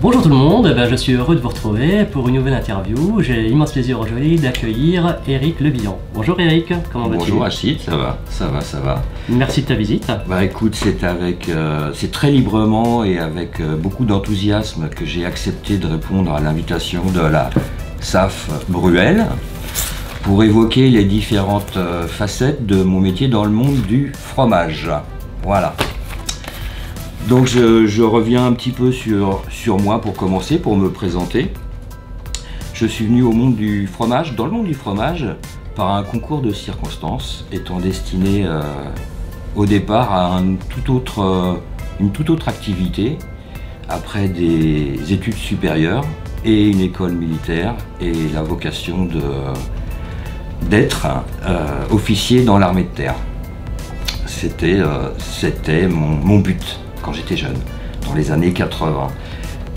Bonjour tout le monde, je suis heureux de vous retrouver pour une nouvelle interview. J'ai l'immense plaisir aujourd'hui d'accueillir Eric Lebillon. Bonjour Eric, comment vas-tu? Bonjour Achille, ça va. Merci de ta visite. Bah écoute, c'est très librement et avec beaucoup d'enthousiasme que j'ai accepté de répondre à l'invitation de la SAF Bruel pour évoquer les différentes facettes de mon métier dans le monde du fromage. Voilà. Donc je reviens un petit peu sur moi pour commencer, pour me présenter. Je suis venu au monde du fromage, dans le monde du fromage, par un concours de circonstances, étant destiné au départ à une toute autre activité, après des études supérieures et une école militaire et la vocation d'être officier dans l'armée de terre. C'était mon but quand j'étais jeune, dans les années 80.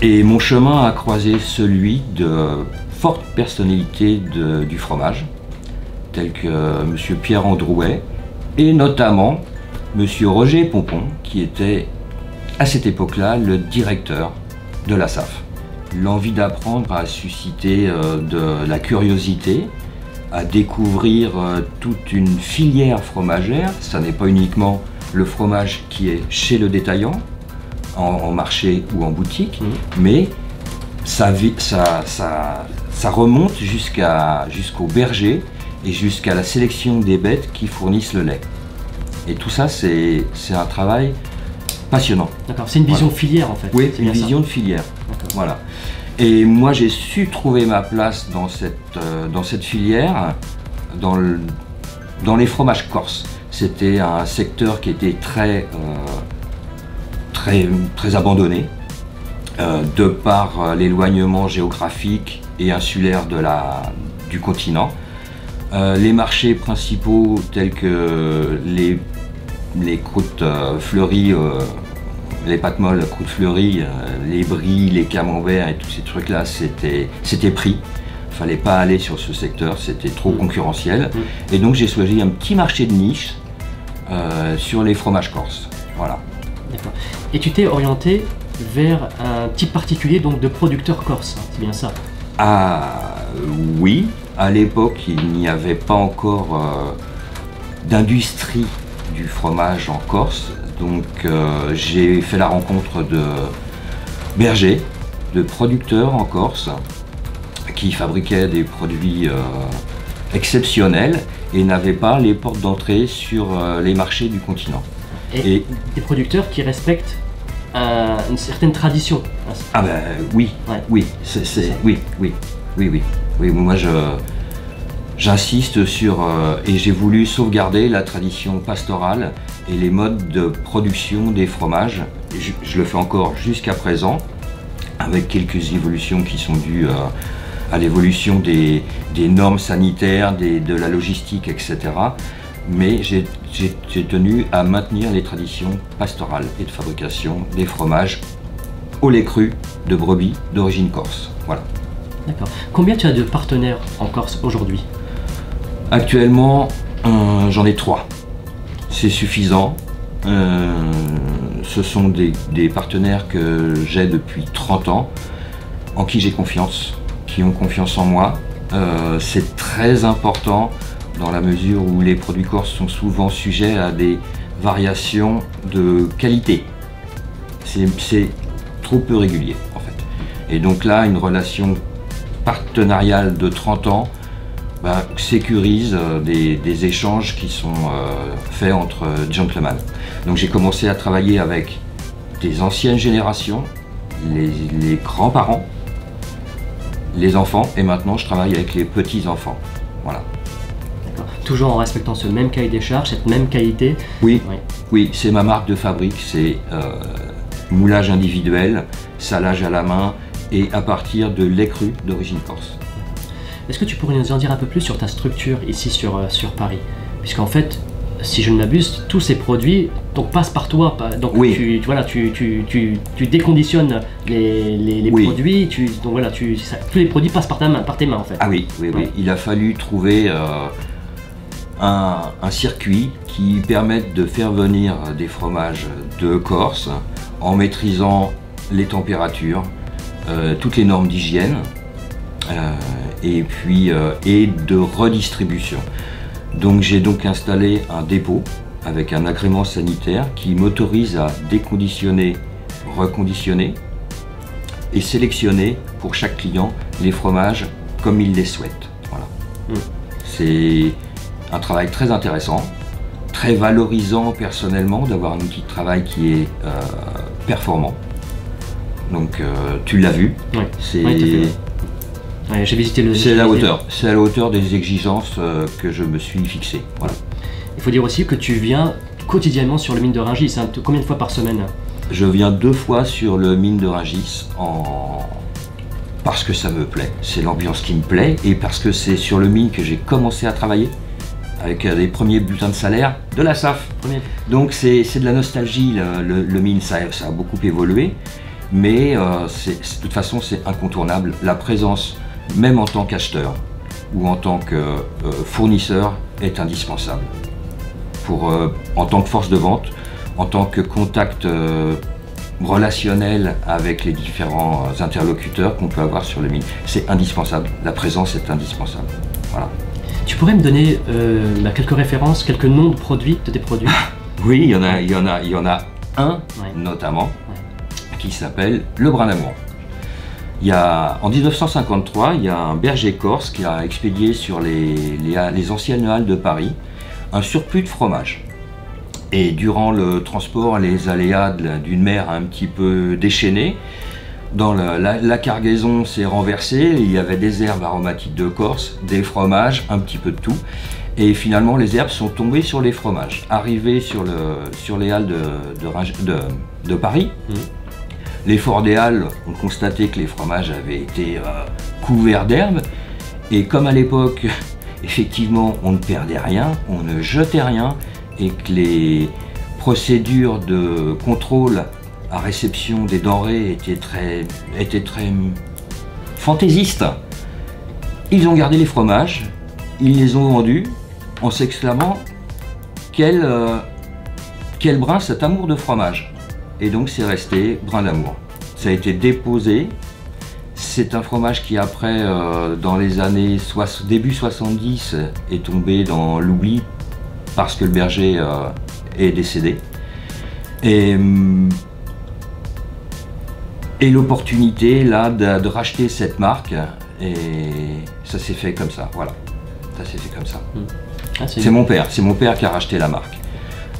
Et mon chemin a croisé celui de fortes personnalités du fromage, tels que M. Pierre Androuet et notamment M. Roger Pompon, qui était à cette époque-là le directeur de la SAF. L'envie d'apprendre a suscité de la curiosité, à découvrir toute une filière fromagère. Ça n'est pas uniquement le fromage qui est chez le détaillant, en marché ou en boutique, mais ça remonte jusqu'au berger et jusqu'à la sélection des bêtes qui fournissent le lait. Et tout ça, c'est un travail passionnant. D'accord, c'est une vision filière en fait. Oui, une vision de filière. Voilà. Et moi, j'ai su trouver ma place dans cette filière, dans les fromages corses. C'était un secteur qui était très abandonné, de par l'éloignement géographique et insulaire du continent. Les marchés principaux tels que les croûtes fleuries, les pâtes molles, croûtes fleuries, les bries, les camemberts et tous ces trucs-là, c'était pris. Il ne fallait pas aller sur ce secteur, c'était trop concurrentiel. Et donc j'ai choisi un petit marché de niche sur les fromages corses. Voilà. D'accord. Et tu t'es orienté vers un type particulier donc de producteur corse, hein, c'est bien ça? Ah oui, à l'époque il n'y avait pas encore d'industrie du fromage en Corse, donc j'ai fait la rencontre de bergers, de producteurs en Corse qui fabriquaient des produits exceptionnels et n'avaient pas les portes d'entrée sur les marchés du continent. Et des producteurs qui respectent une certaine tradition. Ah ben oui, ouais. Oui, oui, moi j'insiste sur, et j'ai voulu sauvegarder la tradition pastorale et les modes de production des fromages. Je le fais encore jusqu'à présent, avec quelques évolutions qui sont dues à l'évolution des normes sanitaires, de la logistique, etc. Mais j'ai tenu à maintenir les traditions pastorales et de fabrication des fromages au lait cru de brebis d'origine corse. Voilà. D'accord. Combien tu as de partenaires en Corse aujourd'hui? Actuellement, j'en ai 3. C'est suffisant. Ce sont des partenaires que j'ai depuis 30 ans, en qui j'ai confiance, qui ont confiance en moi. C'est très important dans la mesure où les produits corses sont souvent sujets à des variations de qualité. C'est trop peu régulier en fait. Et donc là, une relation partenariale de 30 ans sécurise des échanges qui sont faits entre gentlemen. Donc j'ai commencé à travailler avec des anciennes générations, les grands-parents, les enfants, et maintenant je travaille avec les petits-enfants. Voilà. Toujours en respectant ce même cahier des charges, cette même qualité. Oui, oui, c'est ma marque de fabrique, c'est moulage individuel, salage à la main et à partir de lait cru d'origine corse. Est-ce que tu pourrais nous en dire un peu plus sur ta structure ici sur Paris? Puisqu'en fait, si je ne m'abuse, tous ces produits passent par toi. Donc oui. tu déconditionnes les produits, tous les produits passent par tes mains en fait. Ah oui, oui. Il a fallu trouver un circuit qui permette de faire venir des fromages de Corse en maîtrisant les températures, toutes les normes d'hygiène et de redistribution. Donc j'ai donc installé un dépôt avec un agrément sanitaire qui m'autorise à déconditionner, reconditionner et sélectionner pour chaque client les fromages comme il les souhaite. Voilà. C'est un travail très intéressant, très valorisant personnellement d'avoir un outil de travail qui est performant. Donc tu l'as vu, oui. C'est ouais, j'ai visité le. C'est à la hauteur des exigences que je me suis fixé. Voilà. Il faut dire aussi que tu viens quotidiennement sur le mine de Rungis. Hein. Combien de fois par semaine? Je viens 2 fois sur le mine de Rungis parce que ça me plaît. C'est l'ambiance qui me plaît et parce que c'est sur le mine que j'ai commencé à travailler avec les premiers bulletins de salaire de la SAF. Donc c'est de la nostalgie. Le mine, ça a beaucoup évolué, mais de toute façon c'est incontournable. La présence, même en tant qu'acheteur ou en tant que fournisseur, est indispensable. En tant que force de vente, en tant que contact relationnel avec les différents interlocuteurs qu'on peut avoir sur le mine. C'est indispensable, la présence est indispensable. Voilà. Tu pourrais me donner quelques références, quelques noms de produits, de tes produits? Oui, il y en a un notamment qui s'appelle le Brin d'Amour. En 1953, il y a un berger corse qui a expédié sur les anciennes halles de Paris un surplus de fromage. Et durant le transport, les aléas d'une mer un petit peu déchaînée, la cargaison s'est renversée, il y avait des herbes aromatiques de Corse, des fromages, un petit peu de tout. Et finalement, les herbes sont tombées sur les fromages. Arrivés sur les halles de Paris, les forts des halles ont constaté que les fromages avaient été couverts d'herbes. Et comme à l'époque, effectivement, on ne perdait rien, on ne jetait rien, et que les procédures de contrôle à réception des denrées étaient très fantaisistes, ils ont gardé les fromages, ils les ont vendus en s'exclamant quel brin cet amour de fromage. Et donc c'est resté Brin d'Amour. Ça a été déposé. C'est un fromage qui après, dans les années début 70, est tombé dans l'oubli parce que le berger est décédé. Et l'opportunité là de racheter cette marque, et ça s'est fait comme ça, voilà. Ça s'est fait comme ça. C'est mon père qui a racheté la marque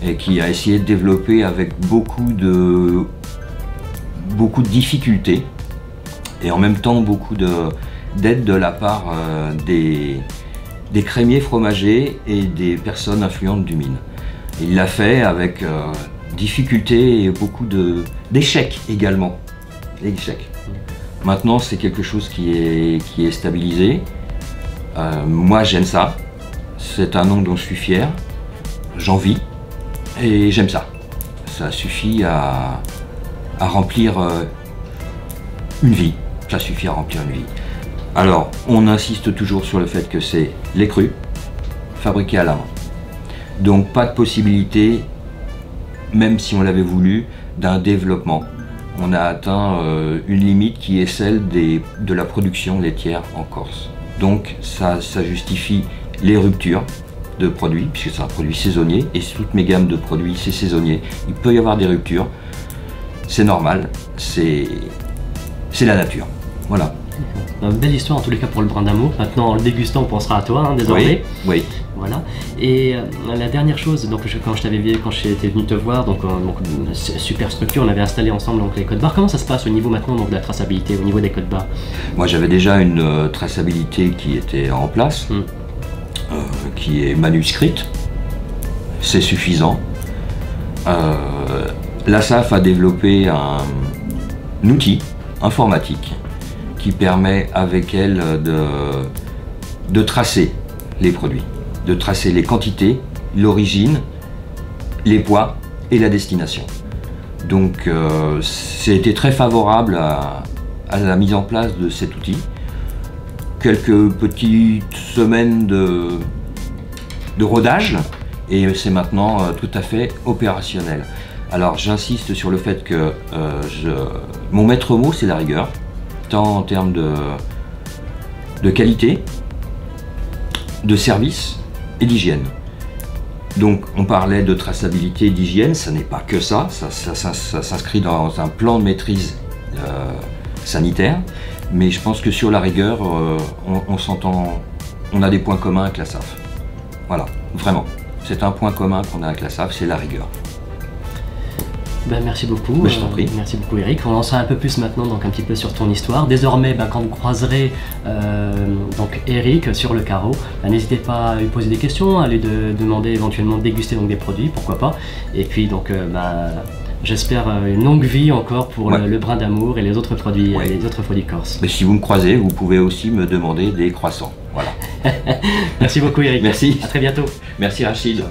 et qui a essayé de développer avec beaucoup de difficultés et en même temps beaucoup d'aide de la part des crémiers fromagers et des personnes influentes du mine. Il l'a fait avec difficulté et beaucoup d'échecs également. Échecs. Maintenant, c'est quelque chose qui est stabilisé. Moi, j'aime ça. C'est un nom dont je suis fier. J'en vis et j'aime ça. Ça suffit à remplir une vie. Ça suffit à remplir une vie. Alors, on insiste toujours sur le fait que c'est lait cru, fabriqué à la main. Donc, pas de possibilité, même si on l'avait voulu, d'un développement. On a atteint une limite qui est celle de la production laitière en Corse. Donc, ça justifie les ruptures de produits, puisque c'est un produit saisonnier, et toutes mes gammes de produits, c'est saisonnier. Il peut y avoir des ruptures, c'est normal, c'est la nature. Voilà. Une belle histoire en tous les cas pour le Brin d'Amour. Maintenant en le dégustant on pensera à toi désormais. Oui. Voilà. Et la dernière chose, donc quand j'étais venu te voir, donc super structure, on avait installé ensemble donc les codes barres. Comment ça se passe au niveau maintenant donc de la traçabilité, au niveau des codes barres? Moi j'avais déjà une traçabilité qui était en place, qui est manuscrite. C'est suffisant. La SAF a développé un outil informatique qui permet avec elle de tracer les produits, de tracer les quantités, l'origine, les poids et la destination. Donc c'était très favorable à la mise en place de cet outil. Quelques petites semaines de rodage et c'est maintenant tout à fait opérationnel. Alors j'insiste sur le fait que mon maître mot c'est la rigueur. tant en termes de qualité, de service et d'hygiène. Donc on parlait de traçabilité et d'hygiène, ça n'est pas que ça s'inscrit dans un plan de maîtrise sanitaire, mais je pense que sur la rigueur, on s'entend, on a des points communs avec la SAF. Voilà, vraiment. C'est un point commun qu'on a avec la SAF, c'est la rigueur. Ben, merci beaucoup. Ben, je t'en prie. Merci beaucoup Eric. On en sait un peu plus maintenant donc un petit peu sur ton histoire. Désormais, ben, quand vous croiserez donc Eric sur le carreau, ben, n'hésitez pas à lui poser des questions, à lui demander éventuellement de déguster donc, des produits, pourquoi pas. Et puis donc ben, j'espère une longue vie encore pour le brin d'amour et les autres produits, corses. Mais si vous me croisez, vous pouvez aussi me demander des croissants. Voilà. Merci beaucoup Eric. Merci. À très bientôt. Merci Rachid.